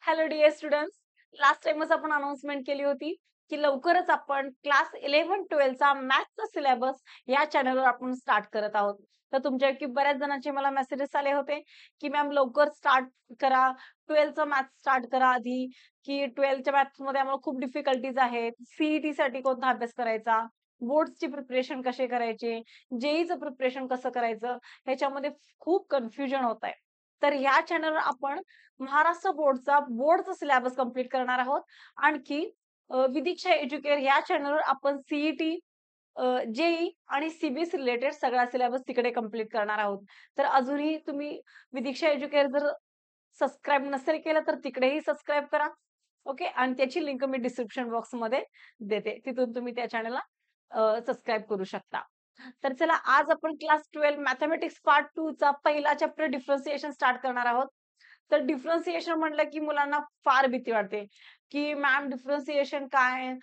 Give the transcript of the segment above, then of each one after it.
Hello dear students. Last टाइमच आपण announcement केली होती की लवकरच आपण क्लास 11-12 चा मॅथ्सचा सिलेबस या चॅनलवर आपण स्टार्ट करत आहोत. तर तुमच्यापैकी बऱ्याच जणांचे मला मेसेजेस आले होते की मॅम लवकर स्टार्ट करा, 12चा मॅथ्स स्टार्ट करा आधी, की 12च्या मॅथ्समध्ये आम्हाला खूप डिफिकल्टीज आहेत. सीईटी साठी कोणता अभ्यास करायचा, बोर्ड्सची प्रिपरेशन कसे करायचे, जेईचं प्रिपरेशन कसं करायचं, ह्याच्यामध्ये खूप कन्फ्युजन होत आहे. तर ह्या चॅनलवर आपण महाराष्ट्र बोर्डचा सिलेबस कंप्लीट करणार आहोत. आणखी विदीक्षा एज्युकेअर ह्या चॅनलवर आपण सीईटी, जेई आणि सीबीएस रिलेटेड सगळा सिलेबस तिकडे कंप्लीट करणार आहोत. तर अजूनही तुम्ही विदीक्षा एज्युकेअर जर सबस्क्राईब नसेल केलं तर तिकडेही सबस्क्राईब करा. ओके, आणि त्याची लिंक मी डिस्क्रिप्शन बॉक्समध्ये देते. तिथून तुम्ही त्या चॅनलला सबस्क्राईब करू शकता. तर चला, आज आपण क्लास 12 मॅथेमॅटिक्स पार्ट 2 चा पहिला चॅप्टर डिफरन्सिएशन स्टार्ट करणार आहोत. तर डिफरन्सिएशन म्हटलं की मुलांना फार भीती वाटते, की मॅम डिफरन्सिएशन काय?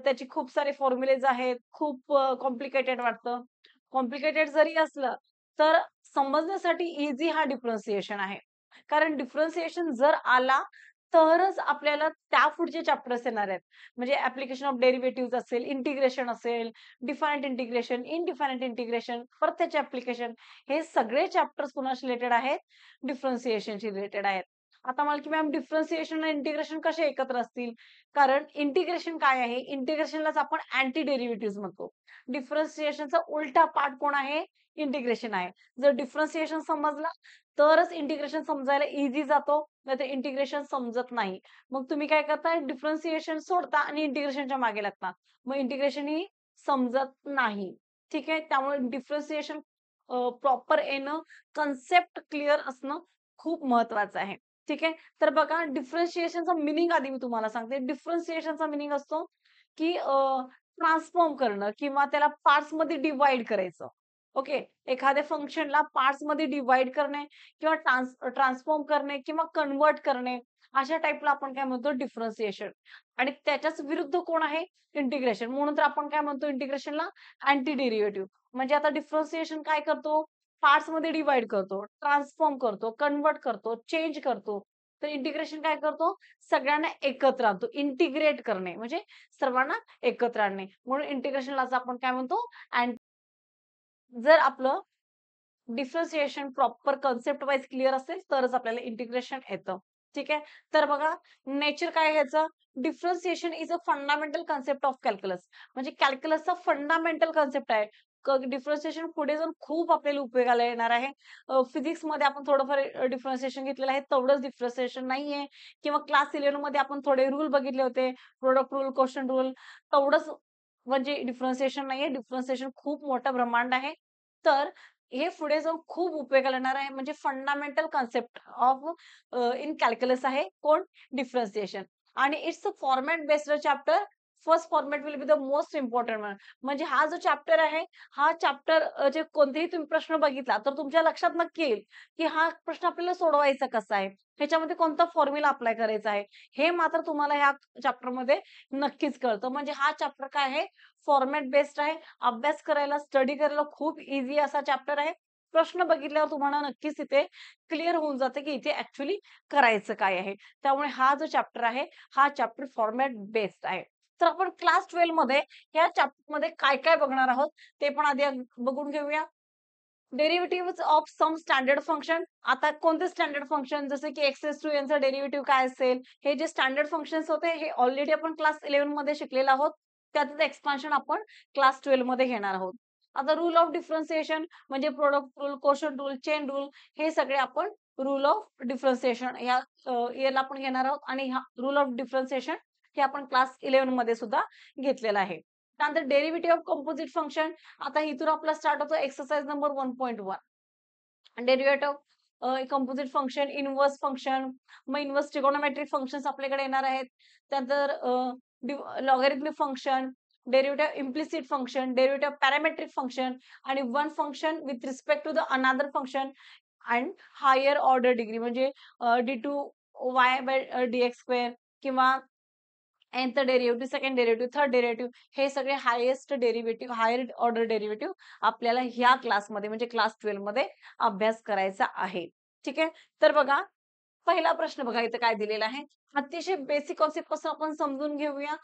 त्याचे खूप सारे फॉर्म्युलेज आहेत, खूप कॉम्प्लिकेटेड वाटतं. कॉम्प्लिकेटेड जरी असलं, तर समजण्यासाठी ईझी हा डिफरन्सिएशन आहे. कारण डिफरन्सिएशन जर आला, तरच आपल्याला त्या पुढचे चॅप्टर्स येणार आहेत. म्हणजे ॲप्लिकेशन ऑफ डेरिव्हेटिव्हज असेल, इंटिग्रेशन असेल, डिफायनाइट इंटिग्रेशन, इनडिफायनाइट इंटिग्रेशन, परत त्याचे ॲप्लिकेशन, हे सगळे चॅप्टर्स कोणाशी रिलेटेड आहेत? डिफरन्सिएशनशी रिलेटेड आहेत. आता मला की मॅम डिफरन्सिएशन आणि इंटिग्रेशन कसे एकत्र असतील? कारण इंटिग्रेशन काय आहे? इंटिग्रेशनलाच आपण अँटी डेरिव्हेटिव्हज म्हणतो. डिफरन्सिएशनचा उलटा पार्ट कोण आहे? इंटिग्रेशन आहे. जर डिफरन्सिएशन समजला, तरच इंटिग्रेशन समजायला ईझी जातो, नाहीतर इंटिग्रेशन समजत नाही. मग तुम्ही काय करता? डिफरन्सिएशन सोडता आणि इंटिग्रेशनच्या मागे लागता. मग इंटिग्रेशन ही समजत नाही. ठीक आहे? त्यामुळे डिफरन्सिएशन प्रॉपर येणं, कन्सेप्ट क्लिअर असणं खूप महत्वाचं आहे. ठीक आहे? तर बघा, डिफरन्शिएशनचा मीनिंग आधी मी तुम्हाला सांगते. डिफरन्शिएशनचा मीनिंग असतो, की ट्रान्सफॉर्म करणं किंवा त्याला पार्ट्समध्ये डिव्हाईड करायचं. ओके. एखाद्या फंक्शनला पार्ट्समध्ये डिव्हाईड करणे किंवा ट्रान्सफॉर्म करणे किंवा कन्व्हर्ट करणे, अशा टाइपला आपण काय म्हणतो? डिफरन्शिएशन. आणि त्याच्याच विरुद्ध कोण आहे? इंटिग्रेशन. म्हणून तर आपण काय म्हणतो इंटिग्रेशनला? Anti derivative. म्हणजे आता डिफरन्शिएशन काय करतो? पार्ट्समध्ये डिव्हाईड करतो, ट्रान्सफॉर्म करतो, कन्व्हर्ट करतो, चेंज करतो. तर इंटिग्रेशन काय करतो? सगळ्यांना एकत्र आणतो. इंटिग्रेट करणे म्हणजे सर्वांना एकत्र आणणे. म्हणून इंटिग्रेशनलाच आपण काय म्हणतो? जर आपलं differentiation proper concept voice clear असेल, तरच आपल्याला इंटिग्रेशन येतं. ठीक आहे? तर बघा, नेचर काय आहे ह्याचं? Differentiation is a fundamental concept of calculus. म्हणजे कॅल्क्युलसचा फंडामेंटल कन्सेप्ट आहे. डिफरन्सिएशन पुढे जाऊन खूप आपल्याला उपयोगाला येणार आहे. फिजिक्समध्ये आपण थोडंफार डिफरन्सिएशन घेतलेलं आहे, तेवढंच डिफरन्सिएशन नाहीये. किंवा क्लास 11 मध्ये आपण थोडे रूल बघितले होते, प्रोडक्ट रूल, क्वोशंट रूल, तेवढंच म्हणजे डिफरन्सिएशन नाहीये. डिफरन्सिएशन खूप मोठं ब्रह्मांड आहे. तर हे पुढे जाऊन खूप उपयोगाला येणार आहे. म्हणजे fundamental concept of in calculus आहे. कोण? डिफरन्सिएशन. आणि it's a format based chapter. First format will be the most important one. म्हणजे हा जो चॅप्टर आहे, हा चॅप्टर जे कोणतेही तुम्ही प्रश्न बघितला, तर तुमच्या लक्षात नक्की येईल, की हा प्रश्न आपल्याला सोडवायचा कसा आहे? ह्याच्यामध्ये कोणता फॉर्म्युला अप्लाय करायचा आहे? हे मात्र तुम्हाला ह्या चॅप्टरमध्ये नक्कीच कळतं. म्हणजे हा चॅप्टर काय आहे? फॉर्मॅट बेस्ड आहे. अभ्यास करायला, स्टडी करायला खूप ईझी असा चॅप्टर आहे. प्रश्न बघितल्यावर तुम्हाला नक्कीच इथे क्लिअर होऊन जातं, की इथे ॲक्चुअली करायचं काय आहे. त्यामुळे हा जो चॅप्टर आहे, हा चॅप्टर फॉर्मॅट बेस्ड आहे. तर आपण क्लास 12 मध्ये ह्या चॅप्टरमध्ये काय-काय बघणार आहोत, ते पण आधी बघून घेऊया. Derivatives of some standard function. आता कोणते स्टँडर्ड फंक्शन? जसे की एक्स टू एनचं डेरिव्हेटिव्ह काय असेल? हे जे स्टँडर्ड फंक्शन्स होते, हे ऑलरेडी आपण क्लास 11 मध्ये शिकलेलो आहोत. त्याचंच एक्सपान्शन आपण क्लास 12 मध्ये घेणार आहोत. आता रूल ऑफ डिफरन्सिएशन म्हणजे product rule, quotient rule, chain rule, हे सगळे आपण रूल ऑफ डिफरन्सिएशन याला आपण घेणार आहोत. आणि हा रूल ऑफ डिफरन्सिएशन हे आपण क्लास 11 मध्ये सुद्धा घेतलेलं आहे. त्यानंतर डेरिव्हेटिव्ह ऑफ कंपोझिट फंक्शन. आता इथून आपला स्टार्ट होतो exercise number 1.1. Derivative composite function, inverse function, मग इन्व्हर्स ट्रिगोनोमेट्रिक फंक्शन्स आपल्याकडे येणार आहेत. त्यानंतर logarithmic function, derivative implicit function, derivative parametric function आणि one function with respect to the another function and higher order degree म्हणजे d2y/dx² किंवा nth derivative, second derivative, third derivative, हे सगळे highest derivative, higher order derivative आपल्याला ह्या क्लासमध्ये म्हणजे class 12 मध्ये अभ्यास करायचा आहे. ठीक आहे? तर बघा, पहिला प्रश्न बघा इथे काय दिलेला आहे. अतिशय बेसिक कॉन्सेप्ट पासून आपण समजून घेऊया.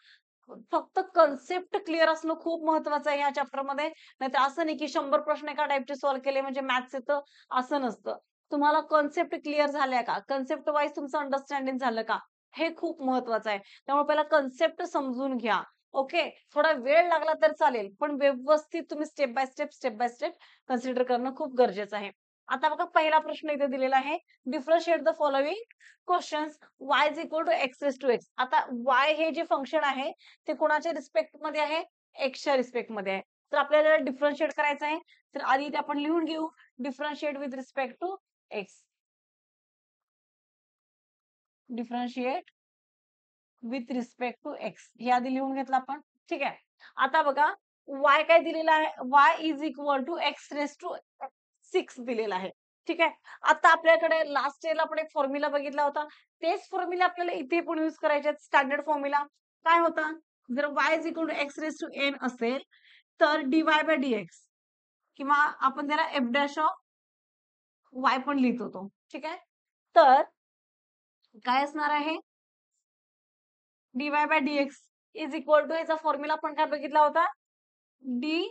फक्त कन्सेप्ट क्लिअर असणं खूप महत्वाचं आहे या चॅप्टरमध्ये. नाहीतर असं नाही की 100 प्रश्न एका टाइपचे सॉल्व्ह केले म्हणजे मॅथ्स येतं, असं नसतं. तुम्हाला कन्सेप्ट क्लिअर झाल्या का? कन्सेप्ट वाईज तुमचं अंडरस्टँडिंग झालं का? हे खूप महत्वाचं आहे. त्यामुळे पहिला कन्सेप्ट समजून घ्या. ओके. थोडा वेळ लागला तर चालेल, पण व्यवस्थित तुम्ही स्टेप बाय स्टेप कन्सिडर करणं खूप गरजेचं आहे. आता बघा पहिला प्रश्न इथे दिलेला आहे. Differentiate the following questions y is equal to x raise to x. आता y हे जे फंक्शन आहे ते कोणाच्या रिस्पेक्ट मध्ये आहे? एक्सच्या रिस्पेक्ट मध्ये आहे. तर आपल्याला डिफरन्शिएट करायचं आहे. तर आधी इथे आपण लिहून घेऊ differentiate with respect to x. Differentiate with respect to x हे आधी लिहून घेतलं आपण. ठीक आहे. आता बघा y काय दिलेला आहे? y is equal to x raise to 6 दिलेला आहे. ठीक आहे. आता आपल्याकडे लास्ट इयरला आपण एक फॉर्म्युला बघितला होता. तेच फॉर्म्युला आपल्याला इथे पण यूज करायचे आहेत. स्टँडर्ड फॉर्म्युला काय होता? जर y is equal to x raise to n असेल तर dy बाय dx किंवा आपण त्याला एफ डॅश ऑफ y पण लिहित होतो. ठीक आहे. तर काय असणार आहे? dy by dx is equal to याचा फॉर्म्युला आपण काय बघितला होता? D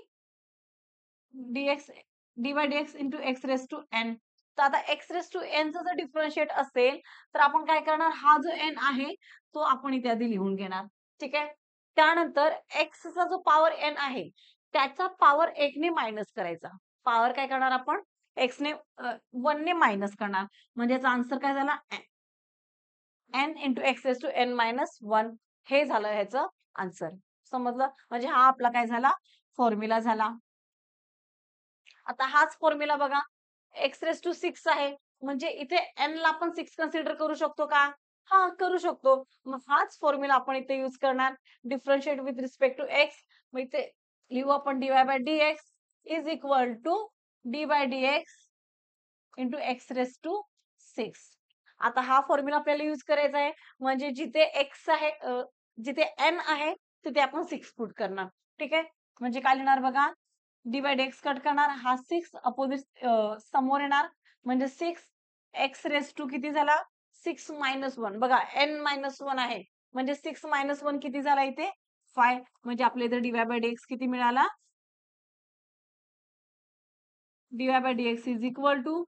dx d by dx into x raise to n. तर आता एक्स रेस टू एन जर डिफरन्शिएट असेल तर आपण काय करणार? हा जो एन आहे तो आपण इथे आधी लिहून घेणार. ठीक आहे. त्यानंतर एक्सचा जो पॉवर एन आहे त्याचा पॉवर 1 ने मायनस करायचा. पॉवर काय करणार आपण? एक्स ने 1 ने मायनस करणार. म्हणजे याचा आन्सर काय झाला? N into x raise to n minus 1 हे झालं ह्याचं आन्सर. समजलं? म्हणजे हा आपला काय झाला? फॉर्म्युला झाला. आता हाच फॉर्म्युला बघा एक्स रेस टू 6 आहे. म्हणजे इथे एन ला आपण 6 कन्सिडर करू शकतो का? हा करू शकतो. मग हाच फॉर्म्युला आपण इथे यूज करणार. Differentiate with respect to x. मग इथे लिहू आपण dy by dx is equal to d by dx into x raise to 6. आता हा फॉर्म्युला आपल्याला यूज करायचा आहे. म्हणजे जिथे एक्स आहे जिथे एन आहे तिथे आपण 6 पुट करणार. ठीक आहे. म्हणजे काय लिहिणार बघा डी बाय dx कट करणार. हा 6 अपोजिट समोर येणार. म्हणजे 6 एक्स रेस टू किती झाला? 6 मायनस 1. बघा एन मायनस 1 आहे. म्हणजे 6 मायनस 1 किती झाला इथे? 5. म्हणजे आपल्या इथे डी बाय dx किती मिळाला? dy by dx is equal to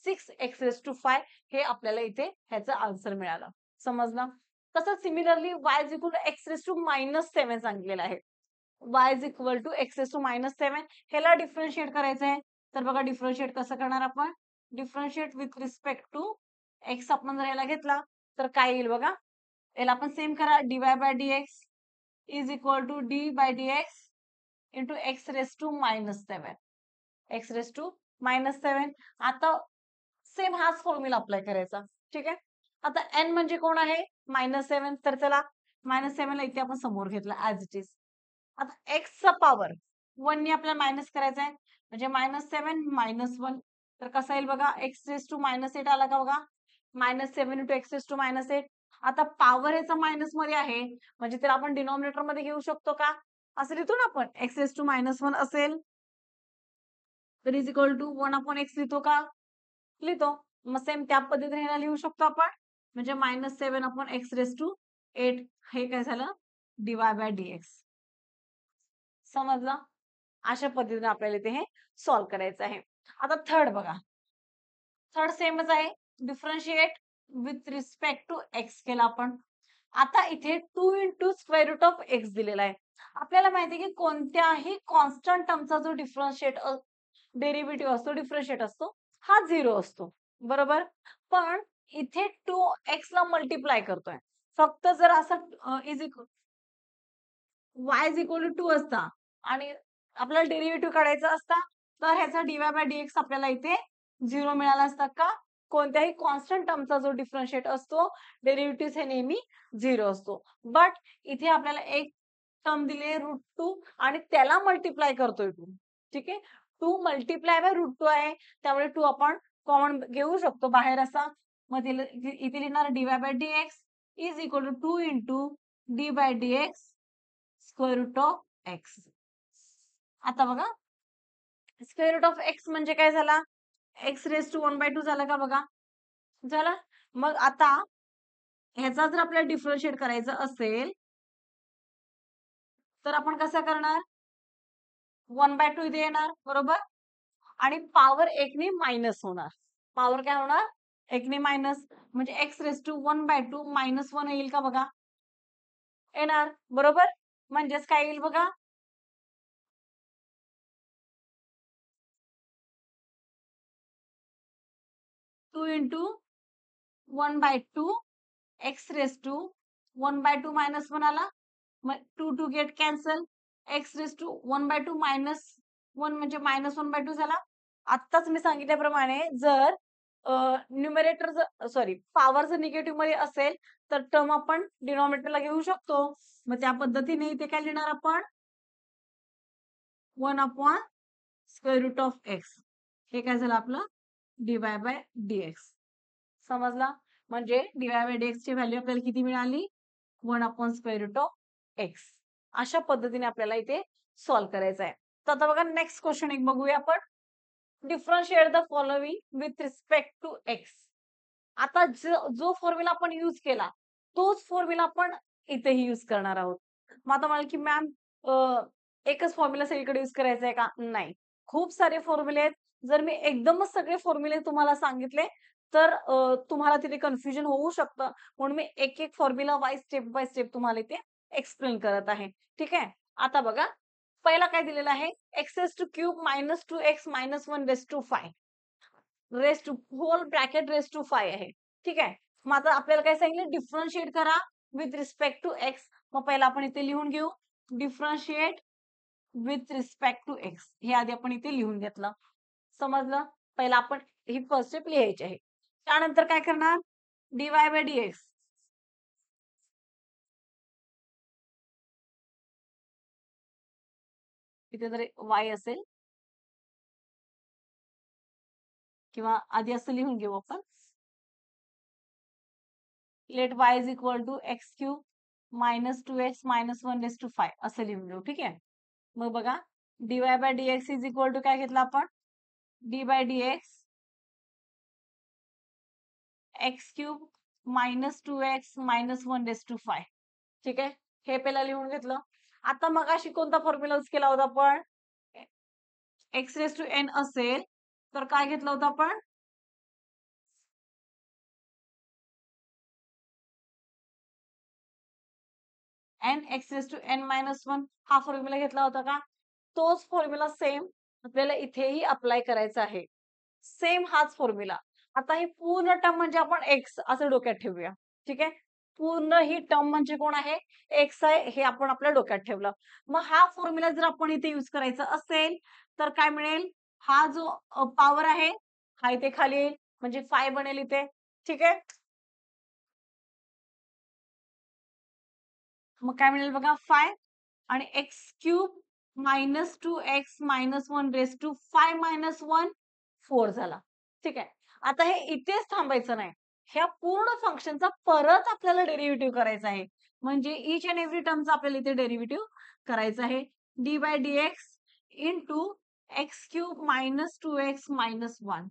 6x raise to 5 हे आपल्याला इथे ह्याचं आन्सर मिळालं. समजलं? तसंच similarly y is equal to x raise to minus 7 सांगितलेलं आहे. y is equal to x raise to minus 7 ह्याला डिफरन्शिएट करायचं आहे. तर बघा डिफरन्शिएट कसं करणार आपण? Differentiate with respect to x आपण जर याला घेतला तर काय येईल बघा? याला आपण सेम करा dy by dx is equal to d by dx into x raise to minus 7. X raise to minus 7. आता सेम हाच फॉर्म्युला अप्लाय करायचा. ठीक आहे. आता एन म्हणजे कोण आहे? मायनस 7. तर चला मायनस 7 ला इथे आपण समोर घेतला ऍज इट इज. आता एक्सचा पॉवर 1 ने आपल्याला मायनस करायचा आहे. म्हणजे मायनस 7 मायनस 1 तर कसा येईल बघा? एक्स रेस टू मायनस 8 आला का बघा? Minus 7 into x raise to minus 8. आता पॉवर याचा मायनस मध्ये आहे म्हणजे त्याला आपण डिनॉमिनेटर मध्ये घेऊ शकतो का? असं लिहितो ना आपण एक्स रेस टू मायनस 1 असेल तर is equal to 1 upon x लिहितो का? लिहितो. मग सेम त्या पद्धतीने ह्याला लिहू शकतो आपण. म्हणजे minus 7 upon x raise to 8 हे काय झालं? dy by dx. समजलं? अशा पद्धतीने आपल्याला इथे हे सॉल्व्ह करायचं आहे. आता थर्ड बघा. थर्ड सेमच आहे. Differentiate with respect to x केला आपण. आता इथे 2 into square root of x दिलेला आहे. आपल्याला माहिती आहे की कोणत्याही कॉन्स्टंट टर्मचा जो डिफरन्शिएट डेरिव्हेटिव्ह असतो, डिफरन्शिएट असतो, हा 0 असतो. बरोबर? पण इथे 2x ला मल्टिप्लाय करतोय. फक्त जर असं is equal y is equal to 2 असता आणि आपल्याला डेरिव्हेटिव्ह काढायचा असता, तर ह्याचा dy बाय dx आपल्याला इथे 0 मिळाला असता का? कोणत्याही कॉन्स्टंट टर्मचा जो डिफरन्शिएट असतो, डेरिव्हेटिव्ह हे नेहमी 0 असतो. बट इथे आपल्याला एक टर्म दिली आहे √2 आणि त्याला मल्टिप्लाय करतोय 2. ठीक आहे. 2 मल्टिप्लाय बाय √2 आहे. त्यामुळे 2 आपण कॉमन घेऊ शकतो बाहेर असा. मग इथे लिहिणार dy by dx is equal to 2 into d by dx square root of x. आता बघा स्क्वेअर रूट ऑफ एक्स म्हणजे काय झाला? एक्स रेस टू 1/2 झाला का बघा? झाला. मग आता ह्याचा जर आपल्याला डिफरन्शिएट करायचं असेल तर आपण कसं करणार? 1/2 इथे येणार, बरोबर? आणि पॉवर 1 ने मायनस होणार. पॉवर काय होणार? 1 ने मायनस म्हणजे x रेज टू 1/2 -1 येईल का बघा? येणार, बरोबर? म्हणजेच काय येईल बघा? 2 इंटू 1/2 x रेज टू 1/2 -1 आला. मग 2 two get cancel. x raise to 1/2 -1 म्हणजे -1/2 झाला. आत्ताच मी सांगितल्याप्रमाणे जर न्यूमरेटर जर सॉरी पॉवर जर निगेटिव्ह मध्ये असेल तर टर्म आपण डिनॉमिनेटरला घेऊ शकतो. मग त्या पद्धतीने इथे काय लिहिणार आपण? 1 upon square root of x. हे काय झालं आपलं? Dy by dx. समजला? म्हणजे डीवाय बाय डीएक्स ची व्हॅल्यू आपल्याला किती मिळाली? 1 upon square root of x. अशा पद्धतीने आपल्याला इथे सॉल्व्ह करायचं आहे. तर आता बघा नेक्स्ट क्वेश्चन एक बघूया आपण. Differentiate the following with respect to x. आता जो फॉर्म्युला आपण यूज केला तोच फॉर्म्युला आपण इथेही यूज करणार आहोत. मग आता म्हणाल की मॅम एकच फॉर्म्युला सगळीकडे यूज करायचा आहे का? नाही. खूप सारे फॉर्म्युले आहेत. जर मी एकदमच सगळे फॉर्म्युले तुम्हाला सांगितले तर तुम्हाला तिथे कन्फ्युजन होऊ शकतं. म्हणून मी एक-एक formula wise step by step तुम्हाला इथे एक्सप्लेन करत आहे. ठीक आहे? आता बघा पहिला काय दिलेला आहे? x raise to cube minus 2x minus 1 raise to 5. Raise to whole bracket raise to 5 आहे. ठीक आहे. मग आता आपल्याला काय सांगितलं? डिफरन्शिएट करा विथ रिस्पेक्ट टू एक्स. मग पहिला आपण इथे लिहून घेऊ. Differentiate with respect to x. हे आधी आपण इथे लिहून घेतलं. समजलं? पहिला आपण ही फर्स्ट स्टेप लिहायची आहे. त्यानंतर काय करणार? Dy by dx. इथे जर y असेल किंवा आधी असं लिहून घेऊ आपण. Let y is equal to x cube minus 2x minus 1 raise to 5 असं लिहून घेऊ. ठीक आहे. मग बघा dy by dx is equal to काय घेतलं आपण? D by dx x cube minus 2x minus 1 raise to 5. ठीक आहे. हे पहिला लिहून घेतलं. आता मगाशी कोणता फॉर्म्युला यूज केला होता आपण? एक्स रेज टू एन असेल तर काय घेतलं होतं आपण? N x raise to n minus 1 हा फॉर्म्युला घेतला होता का? तोच फॉर्म्युला सेम आपल्याला इथेही अप्लाय करायचा आहे. सेम हाच फॉर्म्युला. आता ही पूर्ण टर्म म्हणजे आपण एक्स असं डोक्यात ठेवूया. ठीक आहे. पूर्ण ही टर्म म्हणजे कोण आहे? एक्स आहे हे आपण आपल्या डोक्यात ठेवलं. मग हा फॉर्म्युला जर आपण इथे यूज करायचा असेल तर काय मिळेल? हा जो पॉवर आहे हा इथे खाली येईल म्हणजे 5 बनेल इथे. ठीक आहे. मग काय मिळेल बघा 5 आणि x cube minus 2x minus 1 raise to 5 minus 1 4 झाला. ठीक आहे. आता हे इथेच थांबायचं नाही. ह्या पूर्ण फंक्शनचा परत आपल्याला डेरिव्हेटिव्ह करायचा आहे. म्हणजे ईच अँड एव्हरी टर्मचा आपल्याला इथे डेरिव्हेटिव्ह करायचा आहे. D by dx into x cube minus 2x minus 1.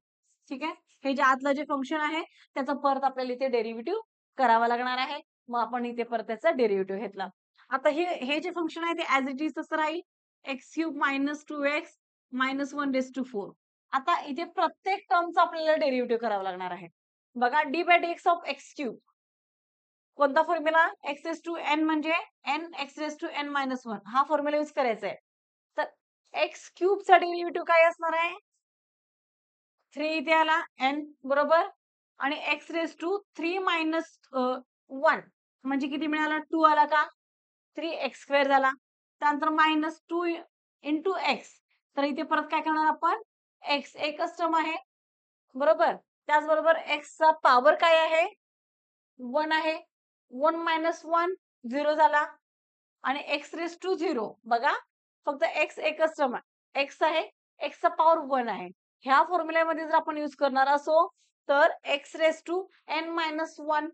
ठीक आहे. हे जे आतलं जे फंक्शन आहे त्याचा परत आपल्याला इथे डेरिव्हेटिव्ह करावा लागणार आहे. मग आपण इथे परत त्याचा डेरिव्हेटिव्ह घेतला. आता हे जे फंक्शन आहे ते ॲज इट इज तसं राहील. X cube minus 2x minus 1 raise to 4. आता इथे प्रत्येक टर्मचा आपल्याला डेरिव्हेटिव्ह करावा लागणार आहे. बघा d by dx of x cube. कोणता formula? X raise to n म्हणजे n x raise to n minus 1 हा फॉर्म्युला यूज करायचा आहे. तर एक्स क्यूबचा डेरिव्हेटिव्ह काय असणार आहे? 3 इथे आला एन बरोबर आणि एक्स रेज टू 3 मायनस 1 म्हणजे किती मिळाला? 2 आला का? 3x स्क्वेअर झाला. त्यानंतर मायनस 2 इंटू एक्स. तर इथे परत काय करणार आपण? एक्स एकच टर्म आहे. बरोबर? त्याचबरोबर एक्सचा पॉवर काय आहे? 1 आहे. 1 मायनस 1 0 झाला आणि एक्स रेज टू 0 बघा फक्त एक्स एकच टर्म आहे. एक्स आहे. एक्सचा पॉवर 1 आहे. ह्या फॉर्म्युल्यामध्ये जर आपण यूज करणार असो तर x raise to n minus 1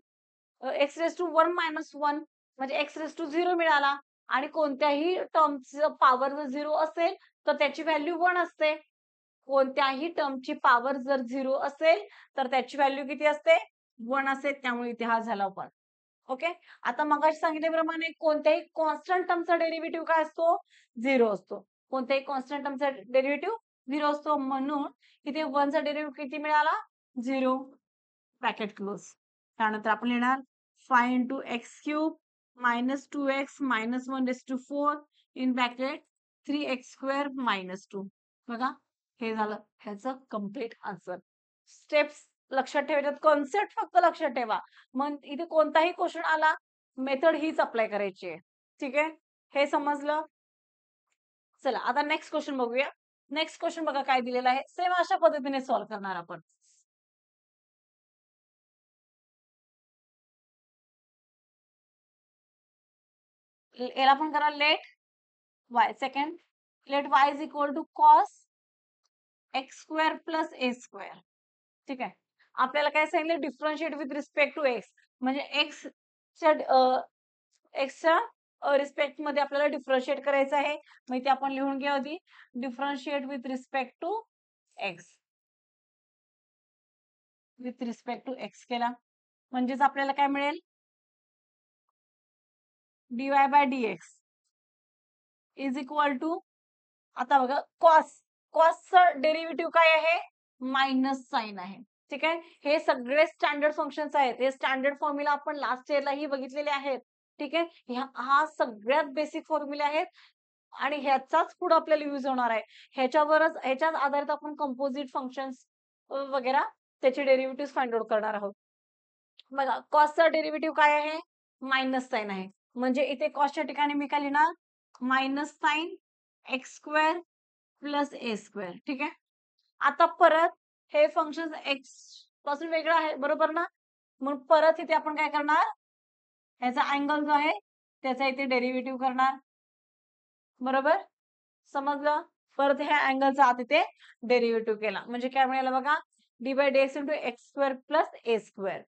x raise to 1 minus 1 म्हणजे एक्स रेज टू 0 मिळाला आणि कोणत्याही टर्मचं पॉवर जर 0 असेल तर त्याची व्हॅल्यू 1 असते. कोणत्याही टर्मची पॉवर जर 0 असेल तर त्याची व्हॅल्यू किती असते? 1 असेल, त्यामुळे इथे हा झाला 1. ओके. आता मगाशी सांगितल्याप्रमाणे कोणत्याही कॉन्स्टंट टर्मचा डेरिव्हेटिव्ह काय असतो? 0 असतो. कोणत्याही कॉन्स्टंट टर्मचा डेरिव्हेटिव्ह 0 असतो. म्हणून इथे 1 चा डेरिव्हेटिव्ह किती मिळाला? 0. Bracket close. त्यानंतर आपण लिहिणार 5 into x cube minus 2x minus 1 raised to 4 in bracket 3x square minus 2. बघा, हे झालं ह्याचं कम्प्लीट आन्सर. स्टेप्स लक्षात ठेवायच्यात, कॉन्सेप्ट फक्त लक्षात ठेवा. मग इथे कोणताही क्वेश्चन आला, मेथड हीच अप्लाय करायची आहे. ठीक आहे, हे समजलं. चला आता नेक्स्ट क्वेश्चन बघूया. नेक्स्ट क्वेश्चन बघा काय दिलेला आहे. सेम अशा पद्धतीने सॉल्व्ह करणार आपण. याला पण करा let y. Second, let y is equal to cos x square plus a square. ठीक आहे, आपल्याला काय सांगितलं? Differentiate with respect to x. म्हणजे एक्सच्या रिस्पेक्ट मध्ये आपल्याला डिफरन्शिएट करायचं आहे. मग ते आपण लिहून घ्या आधी. Differentiate with respect to x. With respect to x केला म्हणजेच आपल्याला काय मिळेल? dy by dx is equal to, आता बघा कॉसचं डेरिव्हेटिव्ह काय आहे? मायनस साइन आहे. ठीक आहे, हे सगळे स्टँडर्ड फंक्शन्स आहेत. हे स्टँडर्ड फॉर्म्युला आपण लास्ट इयरलाही बघितलेले आहेत. ठीक आहे, हा सगळ्यात बेसिक फॉर्म्युला आहेत आणि ह्याचाच पुढे आपल्याला यूज होणार आहे. ह्याच्याच आधारित आपण कंपोजिट फंक्शन्स वगैरे त्याचे डेरिव्हेटिव्ह फाइंड आउट करणार आहोत. बघा, कॉसचा डेरिव्हेटिव्ह काय आहे? मायनस साइन आहे. म्हणजे इथे कॉसच्या ठिकाणी मी काय लिहिणार? Minus sine x square plus a square. ठीक आहे, आता परत हे फंक्शन एक्स पासून वेगळं आहे, बरोबर ना? मग परत इथे आपण काय करणार? ह्याचा अँगल जो आहे त्याचा इथे डेरिव्हेटिव्ह करणार. बरोबर, समजलं? परत ह्या अँगलचा आत इथे डेरिव्हेटिव्ह केला म्हणजे काय मिळालं बघा? D by d x into x square plus a square.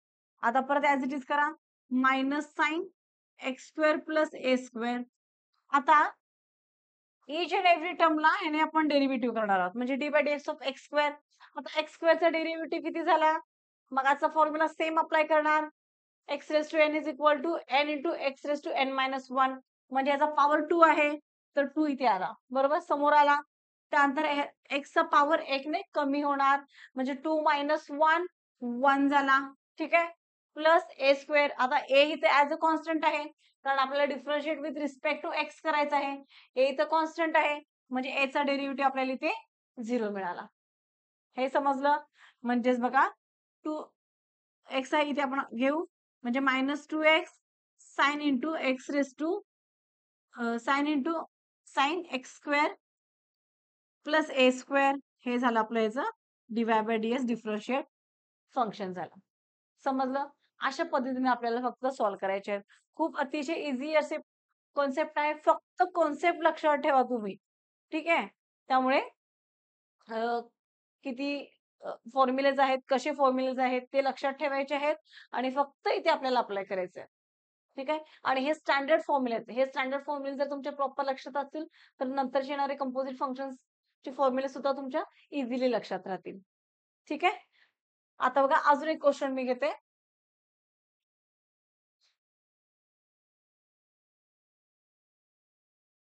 आता परत ऍज इट इज करा. Minus sine x square plus a square. आता इच अँड एव्हरी टर्मला ह्याने आपण डेरिव्हेटिव्ह करणार आहोत. म्हणजे d by d x of x square. आता एक्स स्क्वेअरचा डेरिव्हेटिव्ह किती झाला? मगाचा फॉर्म्युला सेम अप्लाय करणार. X raise to n is equal to n into x raise to n minus 1. म्हणजे याचा पॉवर 2 आहे, तर 2 इथे आला. बरोबर, समोर आला. त्यानंतर एक्सचा पॉवर 1 ने कमी होणार म्हणजे 2 मायनस 1 1 झाला. ठीक आहे, प्लस ए स्क्वेअर. आता ए इथे ऍज अ कॉन्स्टंट आहे कारण आपल्याला differentiate with respect to x करायचं आहे. ए इथं कॉन्स्टंट आहे म्हणजे ए चा डेरिव्हेटिव्ह आपल्याला इथे 0 मिळाला. हे समजलं? म्हणजेच बघा, 2 एक्स आहे इथे आपण घेऊ म्हणजे minus 2x sine into x raise to sine x square plus a square. हे झालं आपलं याचं dy by dx differentiate function झालं. समजलं? अशा पद्धतीने आपल्याला फक्त सॉल्व्ह करायचे आहेत. खूप अतिशय इझी असे कॉन्सेप्ट आहे. फक्त कॉन्सेप्ट लक्षात ठेवा तुम्ही. ठीक आहे, त्यामुळे किती फॉर्म्युलेज आहेत, कसे फॉर्म्युलेज आहेत ते लक्षात ठेवायचे आहेत आणि फक्त इथे आपल्याला अप्लाय करायचं आहे. ठीक आहे, आणि हे स्टँडर्ड फॉर्म्युले आहेत. हे स्टँडर्ड फॉर्म्युले जर तुमच्या प्रॉपर लक्षात असतील तर नंतर येणारे कंपोजिट फंक्शन्स चे फॉर्म्युले सुद्धा तुमच्या इझिली लक्षात राहतील. ठीक आहे, आता बघा अजून एक क्वेश्चन मी घेते.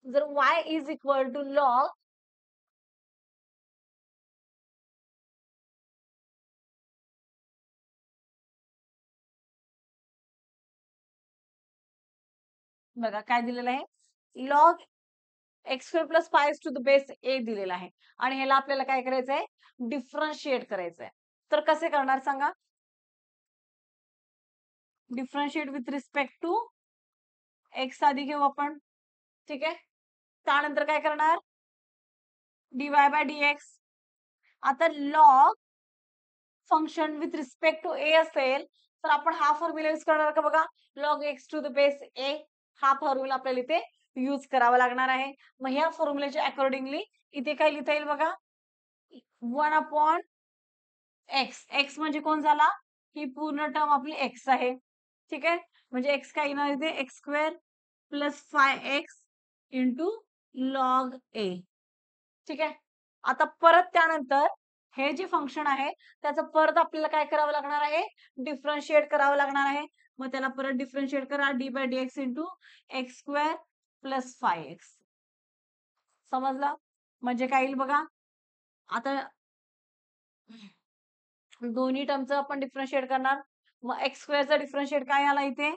जर y is equal to log बघा काय दिलेलं आहे? Log x square plus 5 to the base a दिलेला आहे आणि ह्याला आपल्याला काय करायचं आहे? डिफरन्शिएट करायचं आहे. तर कसे करणार सांगा? Differentiate with respect to x आधी घेऊ आपण. ठीक आहे, त्यानंतर काय करणार? Dy by dx. आता log function with respect to a असेल तर आपण हा फॉर्म्युला यूज करणार का? बघा, log x to the base a हा फॉर्म्युला आपल्याला इथे यूज करावा लागणार आहे. मग ह्या फॉर्म्युल्याच्या अकॉर्डिंगली इथे काय लिहिता येईल बघा? 1 अपॉन एक्स. एक्स म्हणजे कोण झाला? ही पूर्ण टर्म आपली एक्स आहे. ठीक आहे, म्हणजे एक्स काय येणार इथे? X square plus 5x into log a. ठीक आहे, आता परत त्यानंतर हे जे फंक्शन आहे त्याचं परत आपल्याला काय करावं लागणार आहे, डिफरन्शिएट करावं लागणार आहे. मग त्याला परत डिफरन्शिएट करा d/dx into x square plus 5x. समजलं? म्हणजे काय येईल बघा. आता दोन्ही टर्मचं आपण डिफरन्शिएट करणार. मग एक्स स्क्वेअरचा डिफरन्शिएट काय आला इथे?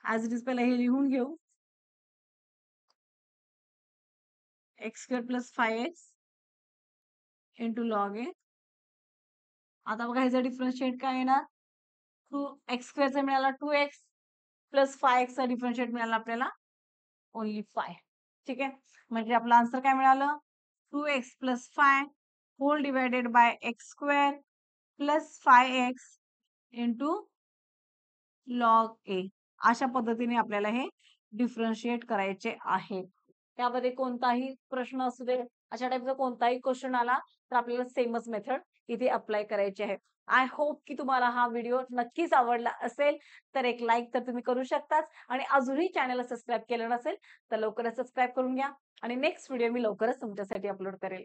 ॲज इट इज पहिला हे लिहून घेऊ. X square plus 5x into log a. आता बघा ह्याचा डिफरन्शिएट काय येणार? एक्स स्क्वेअरचा मिळाला 2x प्लस 5x चा डिफरन्शिएट मिळाला आपल्याला ओन्ली 5. ठीक आहे. म्हणजे आपलं आन्सर काय मिळालं? 2x plus 5 whole divided by x square plus 5x into log a. अशा पद्धतीने आपल्याला हे डिफरन्शिएट करायचे आहे. त्यामध्ये कोणताही प्रश्न असू दे, अशा टाईपचा कोणताही क्वेश्चन आला तर आपल्याला सेमच मेथड इथे अप्लाय करायची आहे. आय होप की तुम्हाला हा व्हिडिओ नक्कीच आवडला असेल. तर एक लाईक तर तुम्ही करू शकताच आणि अजूनही चॅनलला सबस्क्राईब केलं नसेल तर लवकरच सबस्क्राईब करून घ्या आणि नेक्स्ट व्हिडिओ मी लवकरच तुमच्यासाठी अपलोड करेल.